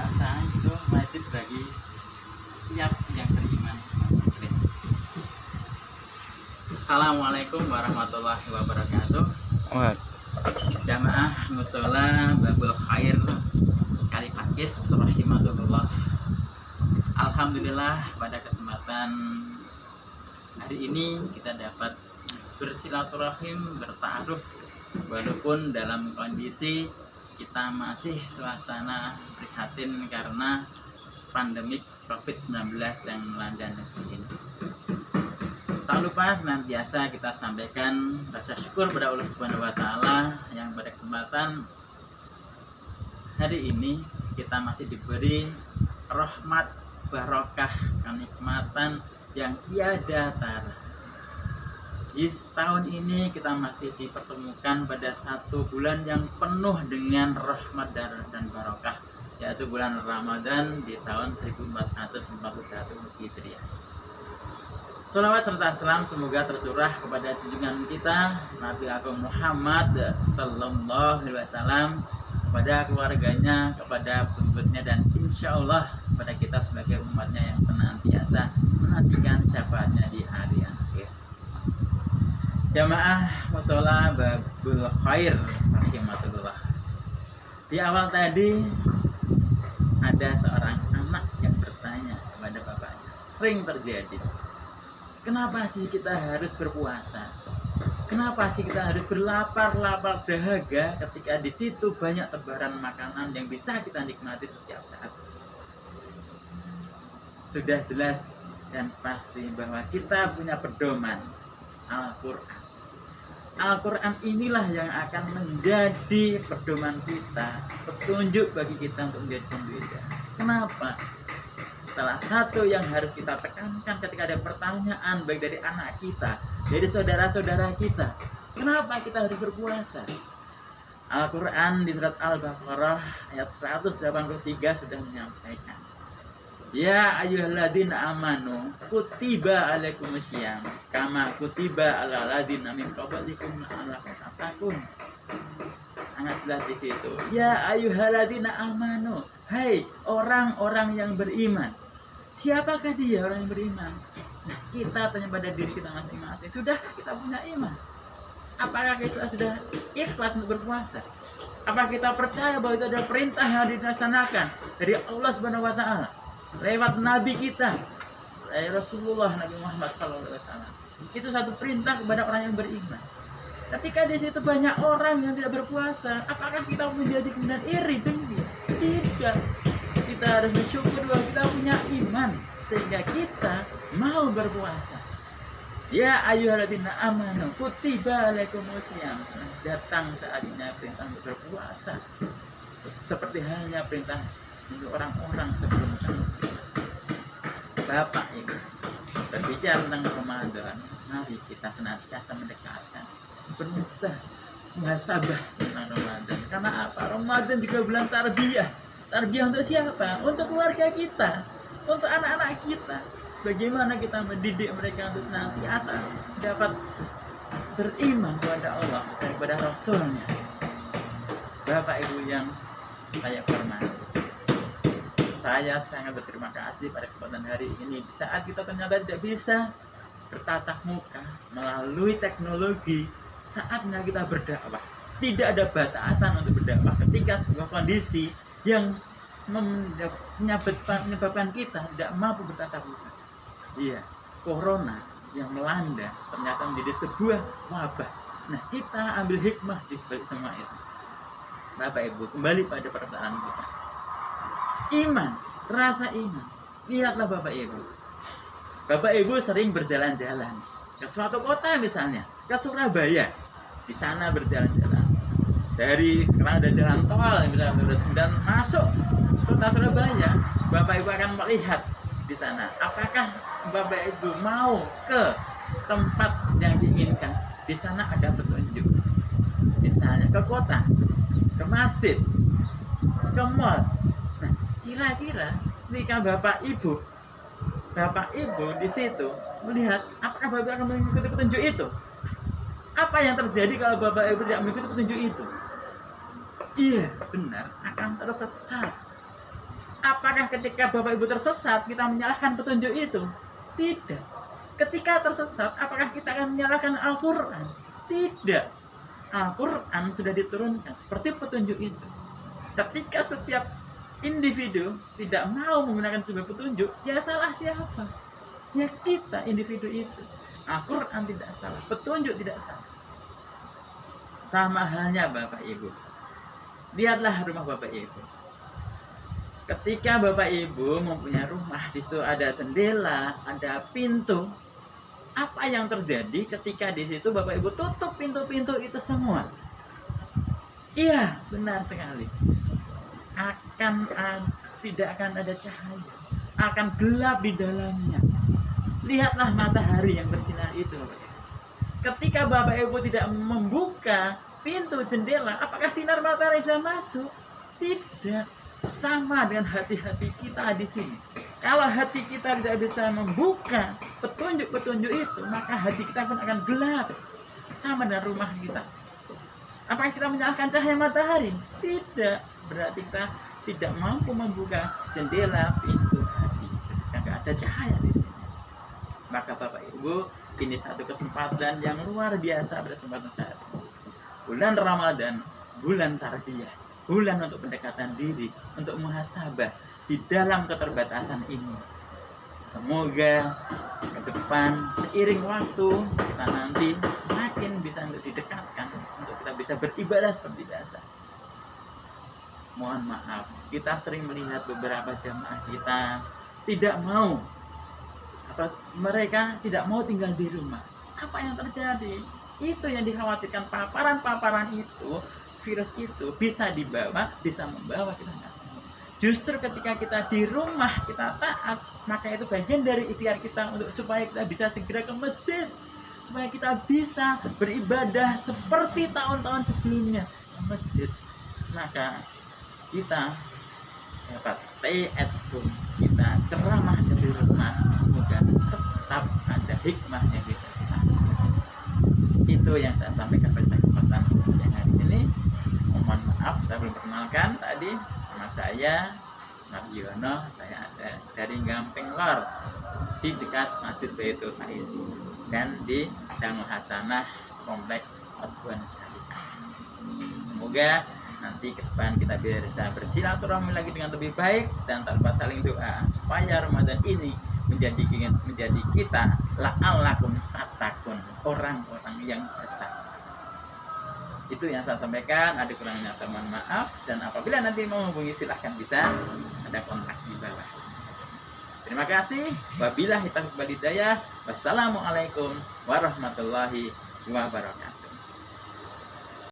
puasa itu wajib bagi tiap yang beriman muslim. Assalamualaikum warahmatullahi wabarakatuh. Jamaah musola Babul Khair Kalipakis rahimahullah. Alhamdulillah pada kesempatan hari ini kita dapat bersilaturahim, bertaaruf walaupun dalam kondisi kita masih suasana prihatin karena pandemik COVID-19 yang melanda negeri ini. Tak lupa senantiasa kita sampaikan rasa syukur pada Allah Subhanahu wa taala yang pada kesempatan hari ini kita masih diberi rahmat, barokah, kenikmatan yang tiada tara. Di tahun ini kita masih dipertemukan pada satu bulan yang penuh dengan rahmat dan barokah, yaitu bulan Ramadan di tahun 1441 Hijriah. Salawat serta salam semoga tercurah kepada junjungan kita Nabi Agung Muhammad Sallallahu Alaihi Wasallam, kepada keluarganya, kepada pengikutnya, dan insya Allah kepada kita sebagai umatnya yang senantiasa menantikan syafaatnya di hari akhir. Jamaah musola Babul Khair rahimahullah. Di awal tadi ada seorang anak yang bertanya kepada bapaknya, sering terjadi, kenapa sih kita harus berpuasa? Kenapa sih kita harus berlapar-lapar dahaga ketika di situ banyak tebaran makanan yang bisa kita nikmati setiap saat? Sudah jelas dan pasti bahwa kita punya pedoman Al-Quran. Al-Quran inilah yang akan menjadi pedoman kita, petunjuk bagi kita untuk menjadi pembeda. Kenapa? Salah satu yang harus kita tekankan ketika ada pertanyaan baik dari anak kita, dari saudara-saudara kita, kenapa kita harus berpuasa? Al-Quran di surat Al-Baqarah ayat 183 sudah menyampaikan, ya ayyuhalladzina amanu kutiba alaikumusiyam kama kutiba alal ladzina min qablikum la'allakum tattaqun. Sangat jelas di situ. Ya ayyuhalladzina amanu, hai orang-orang yang beriman. Siapakah dia orang yang beriman? Nah, kita tanya pada diri kita masing-masing, sudahkah kita punya iman? Apakah kita sudah ikhlas untuk berpuasa? Apakah kita percaya bahwa itu adalah perintah yang dilaksanakan dari Allah Subhanahu wa taala lewat nabi kita, Rasulullah Nabi Muhammad SAW. Itu satu perintah kepada orang yang beriman. Ketika di situ banyak orang yang tidak berpuasa, apakah kita menjadi kemudian iri dengki? Tidak. Kita harus bersyukur bahwa kita punya iman sehingga kita mau berpuasa. Ya ayyuhalladzina amanu kutiba alaikumusiyam. Datang saatnya perintah untuk berpuasa. Seperti halnya perintah untuk orang-orang sebelum kami. Bapak Ibu, berbicara tentang Ramadan, mari kita senantiasa mendekatkan, berusaha muhasabah tentang Ramadan. Karena apa? Ramadan juga bulan tarbiyah. Tarbiyah untuk siapa? Untuk keluarga kita, untuk anak-anak kita. Bagaimana kita mendidik mereka untuk senantiasa dapat beriman kepada Allah dan kepada Rasulnya. Bapak Ibu yang saya hormati, saya sangat berterima kasih pada kesempatan hari ini. Di saat kita ternyata tidak bisa bertatap muka melalui teknologi, saatnya kita berdakwah. Tidak ada batasan untuk berdakwah ketika sebuah kondisi yang menyebabkan kita tidak mampu bertatap muka. Iya, corona yang melanda ternyata menjadi sebuah wabah. Nah, kita ambil hikmah di balik semua itu. Bapak Ibu, kembali pada persoalan kita. Iman, rasa iman. Lihatlah Bapak Ibu. Bapak Ibu sering berjalan-jalan ke suatu kota misalnya, ke Surabaya. Di sana berjalan-jalan. Dari sekarang ada jalan tol misalnya, terus kemudian masuk kota Surabaya, Bapak Ibu akan melihat di sana. Apakah Bapak Ibu mau ke tempat yang diinginkan? Di sana ada petunjuk. Misalnya ke kota, ke masjid, ke mall. Nah, kira-kira ketika Bapak Ibu di situ melihat, apakah Bapak akan mengikuti petunjuk itu? Apa yang terjadi kalau Bapak Ibu tidak mengikuti petunjuk itu? Iya, benar, akan tersesat. Apakah ketika Bapak Ibu tersesat kita menyalahkan petunjuk itu? Tidak. Ketika tersesat, apakah kita akan menyalahkan Al-Quran? Tidak. Al-Quran sudah diturunkan seperti petunjuk itu. Ketika setiap individu tidak mau menggunakan sebuah petunjuk, ya salah siapa? Ya kita, individu itu. Al-Quran tidak salah, petunjuk tidak salah. Sama halnya Bapak Ibu. Lihatlah rumah Bapak Ibu. Ketika Bapak Ibu mempunyai rumah, di situ ada jendela, ada pintu. Apa yang terjadi ketika di situ Bapak Ibu tutup pintu-pintu itu semua? Iya, benar sekali. Tidak akan ada cahaya, akan gelap di dalamnya. Lihatlah matahari yang bersinar itu, Bapak Ibu. Ketika Bapak Ibu tidak membuka pintu jendela, apakah sinar matahari bisa masuk? Tidak. Sama dengan hati-hati kita di sini. Kalau hati kita tidak bisa membuka petunjuk-petunjuk itu, maka hati kita pun akan gelap. Sama dengan rumah kita. Apakah kita menyalahkan cahaya matahari? Tidak. Berarti kita tidak mampu membuka jendela pintu hati. Karena tidak ada cahaya di sini. Maka Bapak Ibu, ini satu kesempatan yang luar biasa pada kesempatan saat ini. Bulan Ramadan, bulan tarbiyah. Bulan untuk pendekatan diri, untuk muhasabah di dalam keterbatasan ini. Semoga ke depan seiring waktu kita nanti semakin bisa untuk didekatkan, untuk kita bisa beribadah seperti biasa. Mohon maaf, kita sering melihat beberapa jamaah kita tidak mau, atau mereka tidak mau tinggal di rumah. Apa yang terjadi? Itu yang dikhawatirkan, paparan-paparan itu, virus itu bisa dibawa, bisa membawa kita. Justru ketika kita di rumah kita taat, maka itu bagian dari ikhtiar kita untuk supaya kita bisa segera ke masjid, supaya kita bisa beribadah seperti tahun-tahun sebelumnya ke masjid. Maka kita dapat stay at home, kita ceramah dari rumah, semoga tetap ada hikmah yang bisa kita. Itu yang saya sampaikan pada kesempatan yang hari ini. Mohon maaf, saya belum perkenalkan tadi. Nama saya Nardiono, saya ada dari Gampeng Lor, di dekat Masjid Baitul Faizi dan di Darul Hasanah Komplek Adwan Syariah. Semoga nanti ke depan kita bisa bersilaturahmi lagi dengan lebih baik dan tanpa saling doa, supaya Ramadan ini menjadi kita la'allakum tattaqun, orang-orang yang bertakwa. Itu yang saya sampaikan. Ada kurangnya saya mohon maaf, dan apabila nanti mau menghubungi silahkan bisa, ada kontak di bawah. Terima kasih. Wabillahi taufiq wal hidayah. Wassalamualaikum warahmatullahi wabarakatuh.